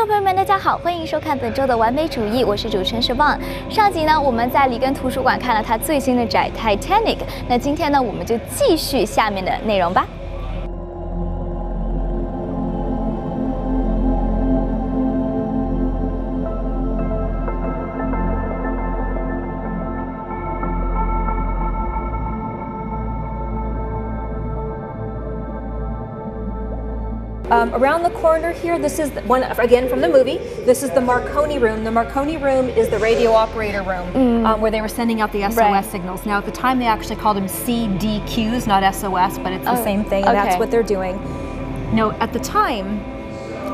众朋友们，大家好，欢迎收看本周的完美主义，我是主持人Siobhan。上集呢，我们在里根图书馆看了它最新的展 Titanic， 那今天呢，我们就继续下面的内容吧。Around the corner here, this is one again from the movie. This is the Marconi room. The Marconi room is the radio operator room where they were sending out the SOS signals. Now, at the time, they actually called them CDQs, not SOS, but it's the same thing, and that's what they're doing. Now, at the time,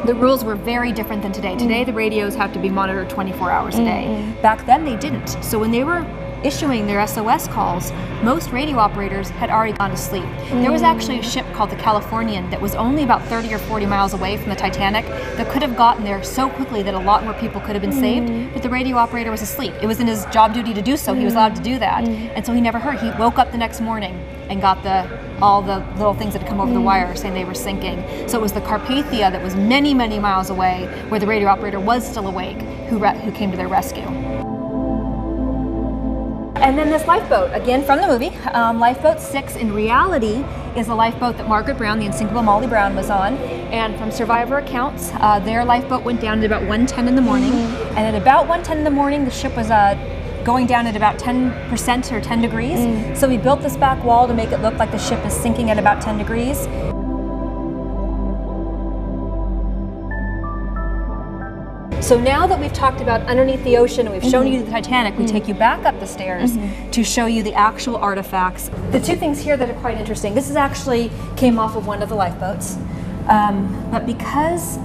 the rules were very different than today. Today, the radios have to be monitored 24 hours a day. Back then, they didn't. So when they were issuing their SOS calls, most radio operators had already gone to sleep. There was actually a ship called the Californian that was only about 30 or 40 miles away from the Titanic that could have gotten there so quickly that a lot more people could have been saved, but the radio operator was asleep. It was in his job duty to do so. He was allowed to do that. And so he never heard. He woke up the next morning and got all the little things that had come over the wire saying they were sinking. So it was the Carpathia that was many, many miles away where the radio operator was still awake who came to their rescue. And then this lifeboat, again from the movie, Lifeboat 6 in reality is the lifeboat that Margaret Brown, the unsinkable Molly Brown, was on. And from survivor accounts, their lifeboat went down at about 1:10 in the morning. And at about 1:10 in the morning, the ship was going down at about 10% or 10 degrees. So we built this back wall to make it look like the ship is sinking at about 10 degrees. So now that we've talked about underneath the ocean and we've shown you the Titanic, we take you back up the stairs to show you the actual artifacts. The two things here that are quite interesting, this is actually came off of one of the lifeboats, but because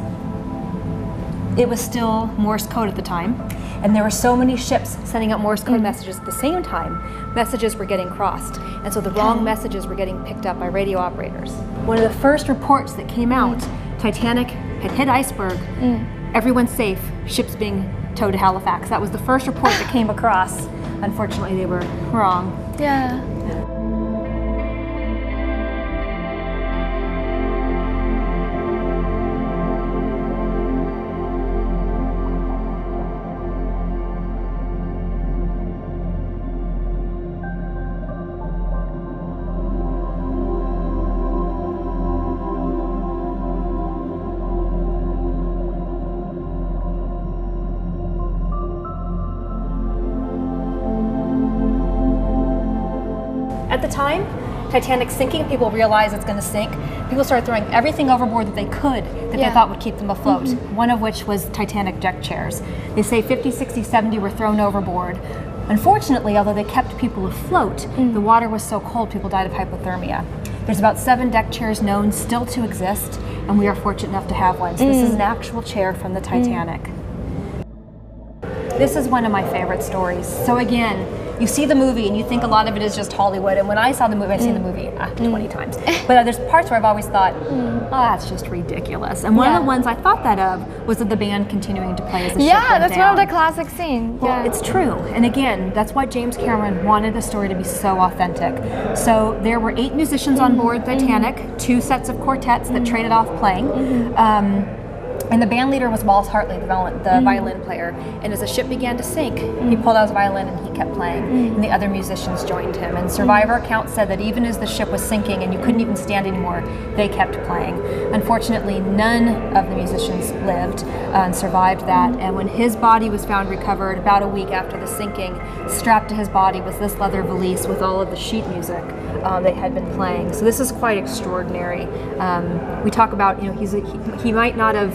it was still Morse code at the time, and there were so many ships sending out Morse code messages at the same time, messages were getting crossed, and so the wrong messages were getting picked up by radio operators. One of the first reports that came out, Titanic had hit iceberg, everyone's safe, ships being towed to Halifax. That was the first report that came across. Unfortunately, they were wrong. Yeah. At the time, Titanic's sinking, people realized it's going to sink. People started throwing everything overboard that they could that they thought would keep them afloat, one of which was Titanic deck chairs. They say 50, 60, 70 were thrown overboard. Unfortunately, although they kept people afloat, the water was so cold people died of hypothermia. There's about 7 deck chairs known still to exist, and we are fortunate enough to have one. So this is an actual chair from the Titanic. This is one of my favorite stories. So again, you see the movie and you think a lot of it is just Hollywood, and when I saw the movie, I've seen the movie 20 times, but there's parts where I've always thought, oh, that's just ridiculous. And one of the ones I thought that of was of the band continuing to play as the ship went that's down. one of the classic scenes. Well, it's true. And again, that's why James Cameron wanted the story to be so authentic. So there were 8 musicians on board Titanic, 2 sets of quartets that traded off playing. And the band leader was Wallace Hartley, the violin player. And as the ship began to sink, he pulled out his violin and he kept playing. And the other musicians joined him. And survivor accounts said that even as the ship was sinking and you couldn't even stand anymore, they kept playing. Unfortunately, none of the musicians lived and survived that. And when his body was found recovered about a week after the sinking, strapped to his body was this leather valise with all of the sheet music they had been playing. So this is quite extraordinary. We talk about, he might not have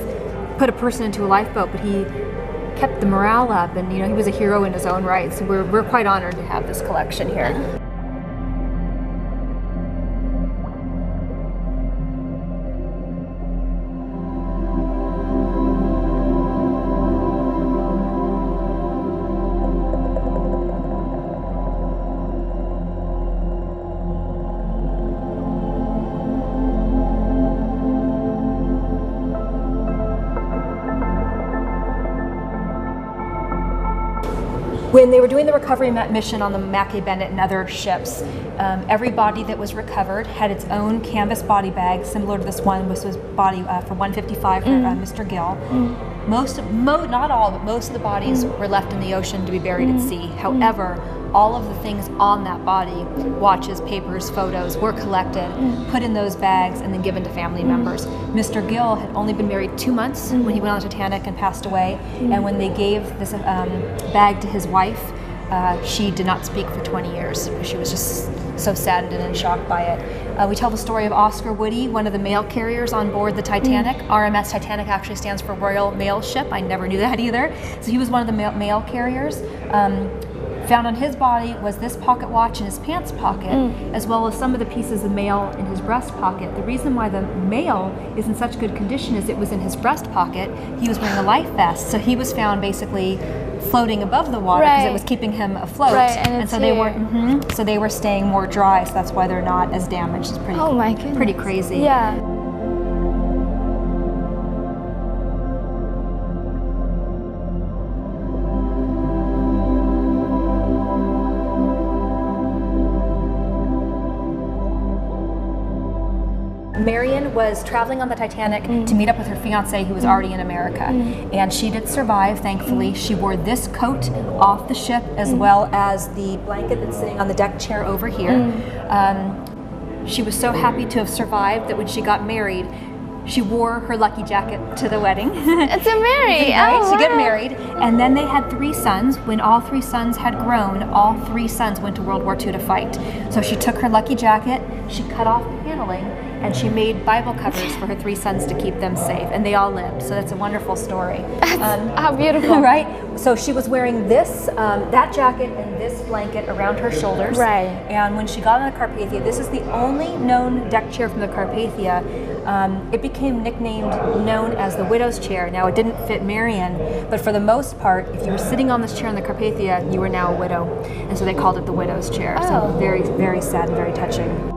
put a person into a lifeboat, but he kept the morale up, and he was a hero in his own right. So we're quite honored to have this collection here. When they were doing the recovery mission on the Mackay Bennett and other ships, every body that was recovered had its own canvas body bag, similar to this one, which was body for 155 for Mr. Gill. Not all, but most of the bodies were left in the ocean to be buried at sea. However, all of the things on that body, watches, papers, photos, were collected, put in those bags, and then given to family members. Mr. Gill had only been married 2 months when he went on the Titanic and passed away, and when they gave this bag to his wife, she did not speak for 20 years. She was just so saddened and in shock by it. We tell the story of Oscar Woody, one of the mail carriers on board the Titanic. RMS Titanic actually stands for Royal Mail Ship. I never knew that either. So he was one of the mail carriers. Found on his body was this pocket watch in his pants pocket, as well as some of the pieces of mail in his breast pocket. The reason why the mail is in such good condition is it was in his breast pocket. He was wearing a life vest, so he was found basically floating above the water because it was keeping him afloat. And so they were, so they were staying more dry. So that's why they're not as damaged. It's pretty, oh my goodness, pretty crazy. Yeah. Marion was traveling on the Titanic to meet up with her fiance who was already in America, and she did survive, thankfully. She wore this coat off the ship as well as the blanket that's sitting on the deck chair over here. She was so happy to have survived that when she got married, she wore her lucky jacket to the wedding. To marry, right? oh, To get married, and then they had 3 sons. When all 3 sons had grown, all 3 sons went to World War II to fight. So she took her lucky jacket, she cut off the paneling, and she made Bible covers for her 3 sons to keep them safe, and they all lived. So that's a wonderful story. How beautiful, right? So she was wearing this, that jacket and this blanket around her shoulders. Right. And when she got on the Carpathia, this is the only known deck chair from the Carpathia. It became known as the widow's chair. Now, it didn't fit Marion, but for the most part, if you were sitting on this chair in the Carpathia, you were now a widow. And so they called it the widow's chair. So very, very sad and very touching.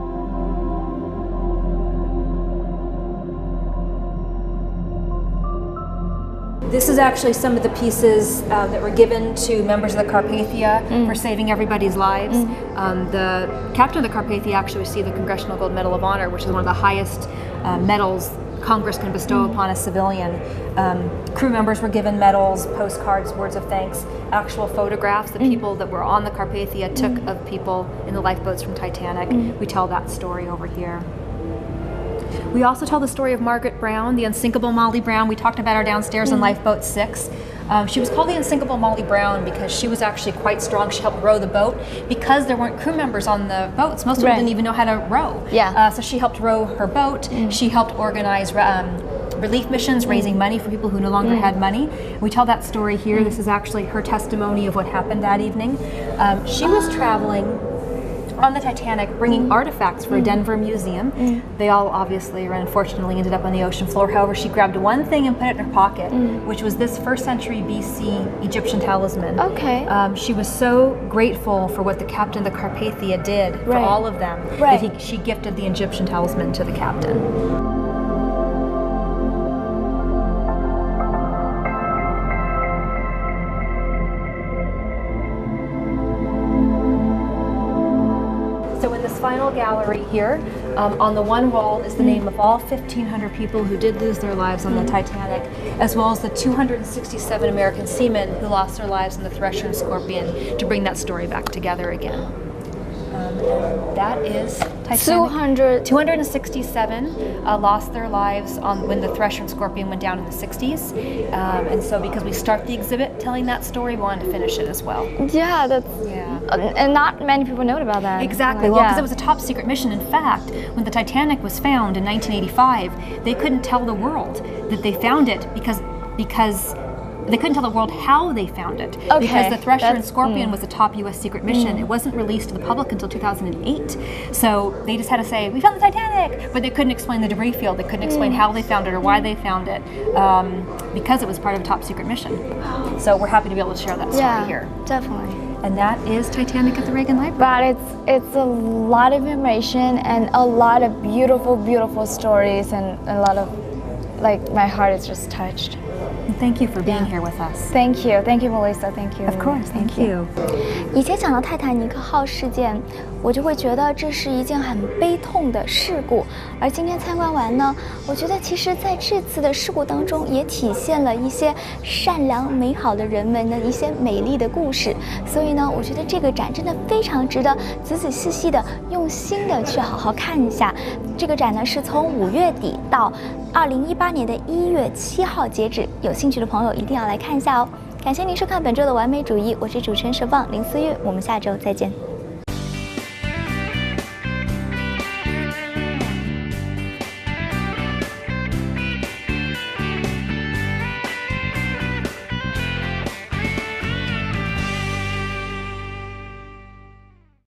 This is actually some of the pieces that were given to members of the Carpathia for saving everybody's lives. The captain of the Carpathia actually received the Congressional Gold Medal of Honor, which is one of the highest medals Congress can bestow upon a civilian. Crew members were given medals, postcards, words of thanks, actual photographs. The people that were on the Carpathia took of people in the lifeboats from Titanic. We tell that story over here. We also tell the story of Margaret Brown, the unsinkable Molly Brown. We talked about her downstairs in Lifeboat 6. She was called the unsinkable Molly Brown because she was actually quite strong. She helped row the boat. Because there weren't crew members on the boats, most people didn't even know how to row. So she helped row her boat. She helped organize relief missions, raising money for people who no longer had money. We tell that story here. This is actually her testimony of what happened that evening. She was traveling on the Titanic, bringing artifacts for a Denver museum. They all obviously or unfortunately ended up on the ocean floor. However, she grabbed one thing and put it in her pocket, which was this 1st century BC Egyptian talisman. She was so grateful for what the captain of the Carpathia did for all of them that she gifted the Egyptian talisman to the captain. Final gallery here, on the one wall is the name of all 1,500 people who did lose their lives on the Titanic, as well as the 267 American seamen who lost their lives in the Thresher and Scorpion, to bring that story back together again. And that is Titanic. 267 lost their lives when the Thresher and Scorpion went down in the 60s. And so because we start the exhibit telling that story, we wanted to finish it as well. Yeah, that's... And not many people know about that. Exactly. Well, because it was a top secret mission. In fact, when the Titanic was found in 1985, they couldn't tell the world that they found it because they couldn't tell the world how they found it. Because the Thresher and Scorpion was a top U.S. secret mission. It wasn't released to the public until 2008. So they just had to say, we found the Titanic! But they couldn't explain the debris field. They couldn't explain how they found it or why they found it because it was part of a top secret mission. So we're happy to be able to share that story here. Definitely. And that is Titanic at the Reagan Library. But it's a lot of information and a lot of beautiful, beautiful stories, and a lot of, like, my heart is just touched. Thank you for being here with us. Thank you, Melissa. Thank you. Of course, thank you. 以前讲到泰坦尼克号事件，我就会觉得这是一件很悲痛的事故。而今天参观完呢，我觉得其实在这次的事故当中，也体现了一些善良美好的人们的一些美丽的故事。所以呢，我觉得这个展真的非常值得仔仔细细的、用心的去好好看一下。这个展呢是从5月底到2018年的1月7号截止，有兴趣的朋友一定要来看一下哦。感谢您收看本周的完美主义，我是主持人佘棒林思月，我们下周再见。